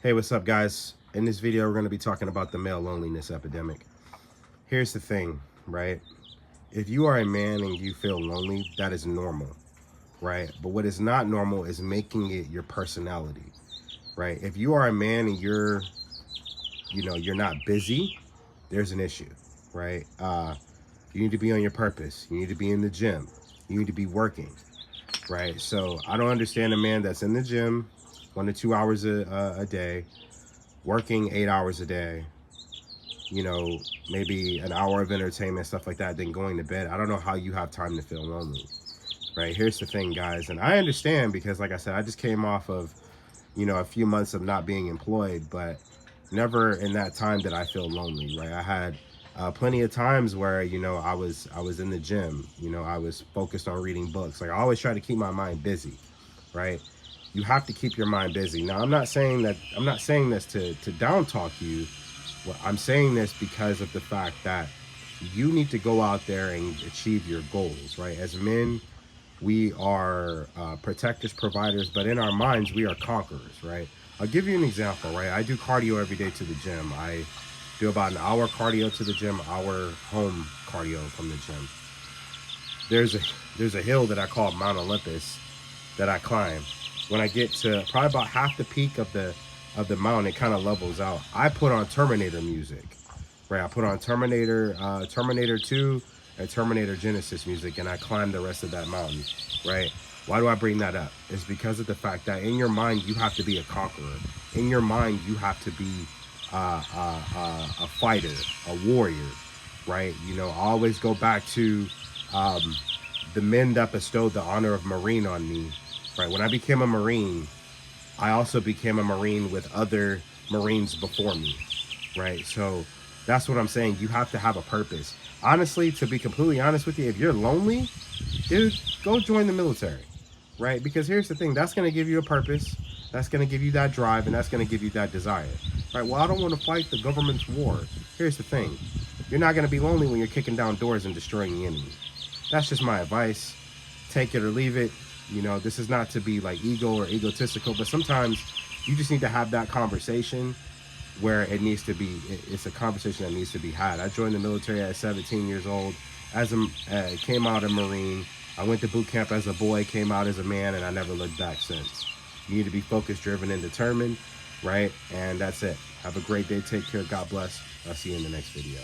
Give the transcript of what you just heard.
Hey, what's up, guys? In this video, we're going to be talking about the male loneliness epidemic. Here's the thing, right? If you are a man and you feel lonely, that is normal, right? But what is not normal is making it your personality, right? If you are a man and you're not busy, there's an issue, right? You need to be on your purpose. You need to be in the gym. You need to be working, right? So I don't understand a man that's in the gym 1 to 2 hours a day, working 8 hours a day, maybe an hour of entertainment, stuff like that, then going to bed. I don't know how you have time to feel lonely, right? Here's the thing, guys, and I understand because, like I said, I just came off of, a few months of not being employed, but never in that time did I feel lonely, right? I had plenty of times where, I was in the gym, I was focused on reading books. Like, I always try to keep my mind busy, right? You have to keep your mind busy. Now, I'm not saying this to down talk you. Well, I'm saying this because of the fact that you need to go out there and achieve your goals, right? As men, we are protectors, providers, but in our minds, we are conquerors, right? I'll give you an example, right? I do cardio every day to the gym. I do about an hour cardio to the gym, hour home cardio from the gym. There's a hill that I call Mount Olympus that I climb. When I get to probably about half the peak of the mountain, it kind of levels out. I put on Terminator music, right? I put on Terminator 2 and Terminator Genesis music, and I climb the rest of that mountain, right? Why do I bring that up? It's because of the fact that in your mind, you have to be a conqueror. In your mind, you have to be a fighter, a warrior, right? I always go back to the men that bestowed the honor of Marine on me, right? When I became a Marine, I also became a Marine with other Marines before me, right? So that's what I'm saying. You have to have a purpose. Honestly, to be completely honest with you, if you're lonely, dude, go join the military, right? Because here's the thing, that's going to give you a purpose. That's going to give you that drive, and that's going to give you that desire, right? Well, I don't want to fight the government's war. Here's the thing. You're not going to be lonely when you're kicking down doors and destroying the enemy. That's just my advice. Take it or leave it. This is not to be like ego or egotistical, but sometimes you just need to have that conversation where it needs to be. It's a conversation that needs to be had. I joined the military at 17 years old. Came out a Marine. I went to boot camp as a boy, came out as a man, and I never looked back since. You need to be focused, driven, and determined, right? And that's it. Have a great day. Take care. God bless. I'll see you in the next video.